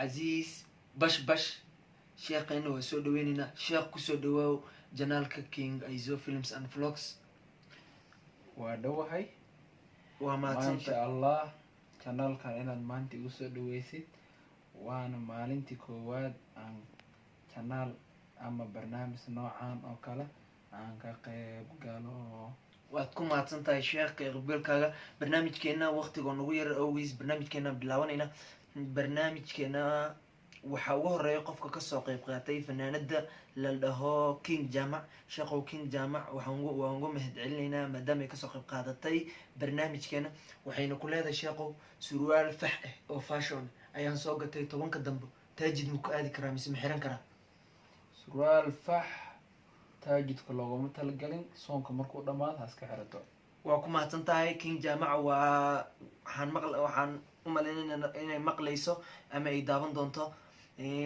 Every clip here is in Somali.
عزيز باش باش شيخ إنه سو دويننا شيخ كسو دواو جنالك كينج أيزو فيلمز أند فلوكس ودوهاي وما ما شاء الله جنالك إن المانتي كسو دويسيد وانا مالنتي كواد عن جنال أما برنامج نوعا أو كلا عن كقيب قالوا وأتكون مع تنتا شيخ قبل كذا برنامج كنا وقت قنوير أويز برنامج كنا بلاوانينا برنامج كنا وحوه ريقف كقصة قيب قاتي فناندا للدهو كينج جامع شيخو كينج جامع وهنقو مهد علينا مدام كقصة قيب قاتي برنامج كنا وحين كل هذا شيخو سروال فحة أو فاشون أيان سوقتي طوانك الدنبو تجد مكادي كرامي سمحران كرام سروال فح taajidka looguma talagalin soonka markuu dhamaado haska xirato waa ku mahadsantahay king jaamaca waxaan u maleynaynaa inay maqlayso ama ay daawan doonto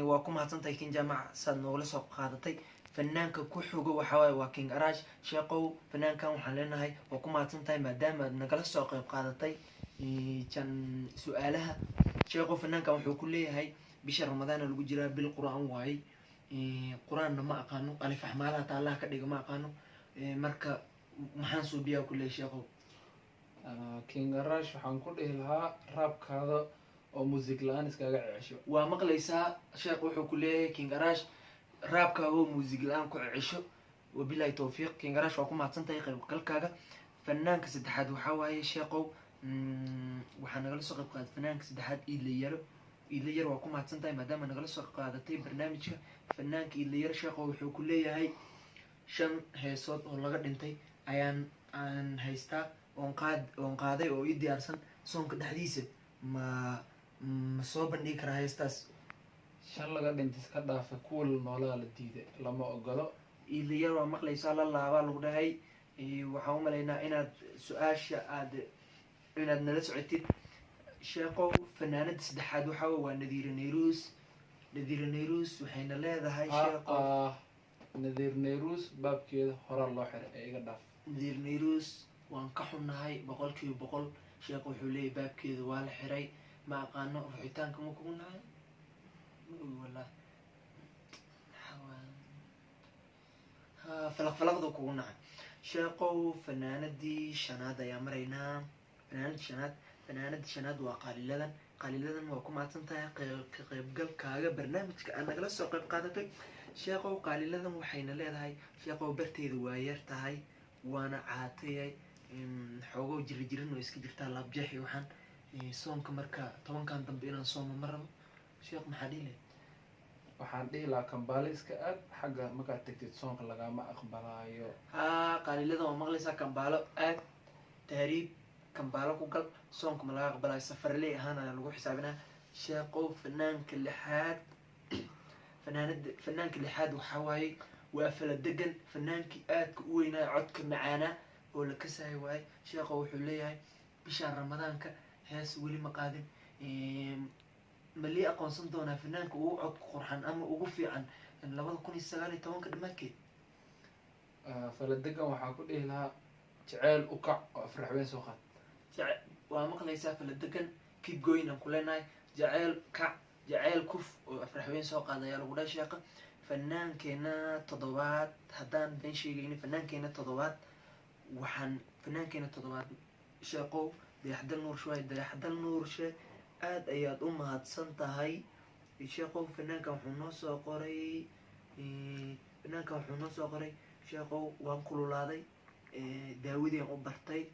waa ku mahadsantahay king jaamaca saad noogala soo qaadatay fanaanka ku xogo waxawaaye waa king arash sheeqow fanaankan waxaan leenahay waa ku mahadsantahay maadaama aad nagala soo qayb qaadatay su-aalaha sheeqow fanaankan wuxuu ku leeyahay bisha ramadaana lagu jiraa bil qur-aan waaye قرآن ما أقانو ألف أحمالها تعالى كده ما أقانو مركا محنسو بيا كل شيء كينج راش حنقول لها راب كذا أو موسيقى لانس كذا عشوا ومقليسا شيخ وحو كله كينج راش راب كذا موسيقى لان كعشوا وبالله توفيق كينج راش وكم عطسن تاريخ وكل كذا فنان كسد حد وحواي شيخو وحنقول سوق قاد فنان كسد حد إلى يرو وكم عطسن تاي مدام نقول سوق قادتي برنامج فنانك إلى ير شيخو وحو كله هاي شن هيصوت والله قد انتي أيان عن هيستا وانقاضي أو يدي أرسن صونك الحديثة ما صوب إنك راهيستاس شن لقد انتي سكدا في كل نولا لديدة لما أقوله إلى ير ومقلي صلى الله عليه وسلم وحوم لنا إن سؤال شاد إن نلس عتيد شيخو فنانة سدحاد وحوا ونذير نيروس وحين لا هذا هاي شيخو نذير نيروس باب كده هرا الله حر إيه قداف نذير نيروس وانكحنا هاي بقول كيو بقول شيخو حولي باب كده ولا حري ما قانو رحيتان كم كنا هاي ولا فلق ذو كنا شيخو فنانة دي شناد يا مرينا فنانة شناد قليلا وكم عطنتها قيب قل كاغا برنامج كأنك لسه قيب قادتك شيخو قليلا وحين لهاي شيخو برتي ذواير تهاي وانا عاتي حوغو جرين ويسكي جرتها لابجاحي وحن صوم كمركا طبعا كان تنبينا صوم مرة شيخ محاديلي وحادي لا كمباليس كأب حاجة ما كانت تكتب صوم لقى ما أقبلايو قليلا ومغلسا كمبالو تهريب كمبالو كوكل صونكم لا قبل سفر لي هنا لو حسابنا شاقو فنانك اللي حاد وحواي وقفل الدقن فنانك آدك وينا عدك معانا ولا كساي واي شاقو وحوليها بشهر رمضان هاس ولي مقادم ملي أقون صندونا فنانك وعد قرحان أما وقفي عن إن لو كوني السغالي توانك دماكي فلدقن وحاكل إيه لها جعل وقع وأفرح بين سوخات ومقليسا فلدقن كيب جوين كلنا جعل كف وأفرح بين سوق هذا يا لو شاقة فنان كنا تضوات هدان بين شيء فنان كنا تضوات فنان كنا تضوات شاقو بيحد النور شوي بيحد النور شيء آد أياد أمهات سنتا هاي شاقو فنان كان حنوس قري شاقو وانقلوا لادي داودي أبرتي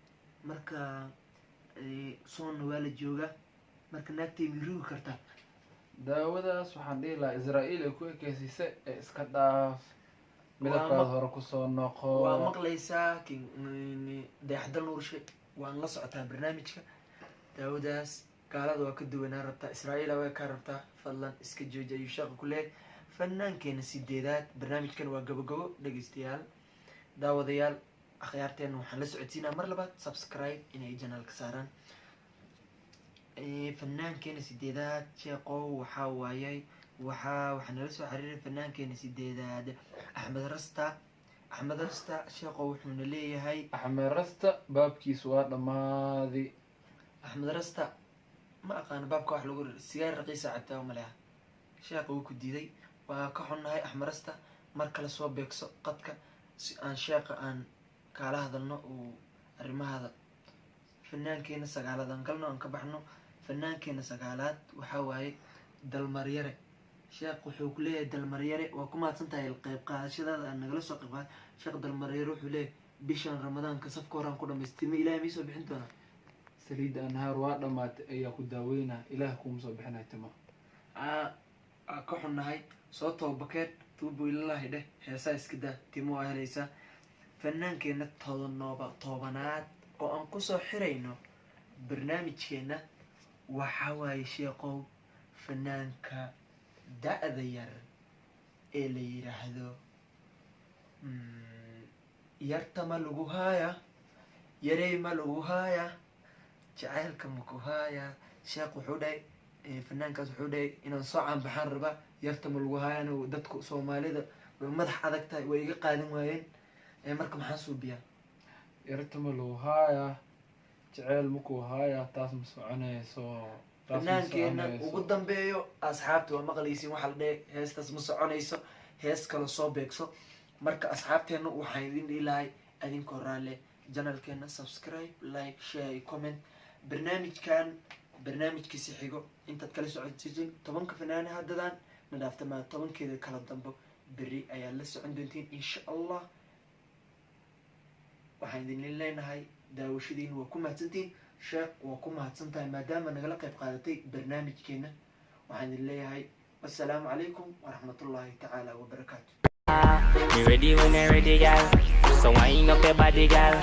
marka soon wala jooga marka naagtay miruug karta daawadaas waxaan dhihi lahaa Israa'iil ay ku ekeysay iska dhaaf midabka hore ku soo noqo waa maqlaysaa dayaxdal nuurshe waan la socotaa barnaamijka daawadaas gaalada waa ka duwanaa rabtaa Israa'iil way ka rabtaa fadlan iska jooji ayuu shaqo ku leeyahay fanaankeena sideedaad barnaamijkan waa gabagabo dhageystayaal daawadayaal أخيارتين وحنا لسعتينا مرة بعد سبسكرايب إنه يجينا الكساران فنان كان سيدات شيقو وحاوايي وحنا لسه حرير فنان كان سيدات أحمد رستا شيقو وحنا ليه هاي أحمد رستا بابكي سواد ماذي أحمد رستا ما أقان بابك واحد يقول السيارة رقيسة عتاو ملها sheekha wuu ku diiday. waa ka xunnahay axmarasta mar kale soo beegso qadka si aan sheekha aan kaala hadalno uu arrimahaada. fanaankeena sagaalaad aan galno aan ka baxno. fanaankeena sagaalaad waxaa waaye dalmaryare. sheekh wuxuu ku leeyahay dalmaryare waa ku mahadsan tahay qayb qaadashadaada aan nagala soo qayb qaad. sheekh dalmaryare wuxuu leeyahay bishan ramadaanka safka horaan ku dhamaystirmay ilaahay ma soo bixin doonaa. saliida anhaar waa dhamaatay ayaa ku daaweynaa ilaah kuma soo bixinay timo. ka xunnahay soo toobakeed tuubo ilaahi dheh heesaa iska daa timo waa helaysaa. fanaankeena toobanaad oo aan kusoo xirayno barnaamijkeena waxaa waaye sheeqow fanaanka da-da yar ee la yidhaahdo yarta ma lagu haaya yarey ma lagu haaya jacaylka maku haaya. sheekh wuxuu dhahay fanaankaas wuxuu dhahay inaan soo caanbaxaan rabaa yarta ma lagu haayana dadku soomaalida way madax adag tahay way iga qaadan waayeen. marka maxaan suubiyaa yarta ma lagu haaya jacayl maku haaya taas ma soconayso. fanaankeena ugu dambeeyo asxaabta waa maqlaysiin waxaa la dhahay heestaas ma soconayso hees kale soo beegso. marka asxaabteena waxaan idin dhihi lahay adinkoo raalle janalkeena subscribe like share comment. barnaamijkiisi xigo intaad kala socodsiisin 10 fanaane haddadaan na dhaaftamaa 10keeda kala dambo berri ayaa la socon doontiin insha allah. waxaan idin leenahay daawashadiina waa ku mahadsantiin. sheekh waa ku mahadsan tahay maadaama nagala qayb qaadatay barnaamijkeena. waxaan idin leeyahay wassalaamu calaykum waraxmatullaahi tacaala wabarakaatu. Me ready when I ready, girl. So wind up your body, girl.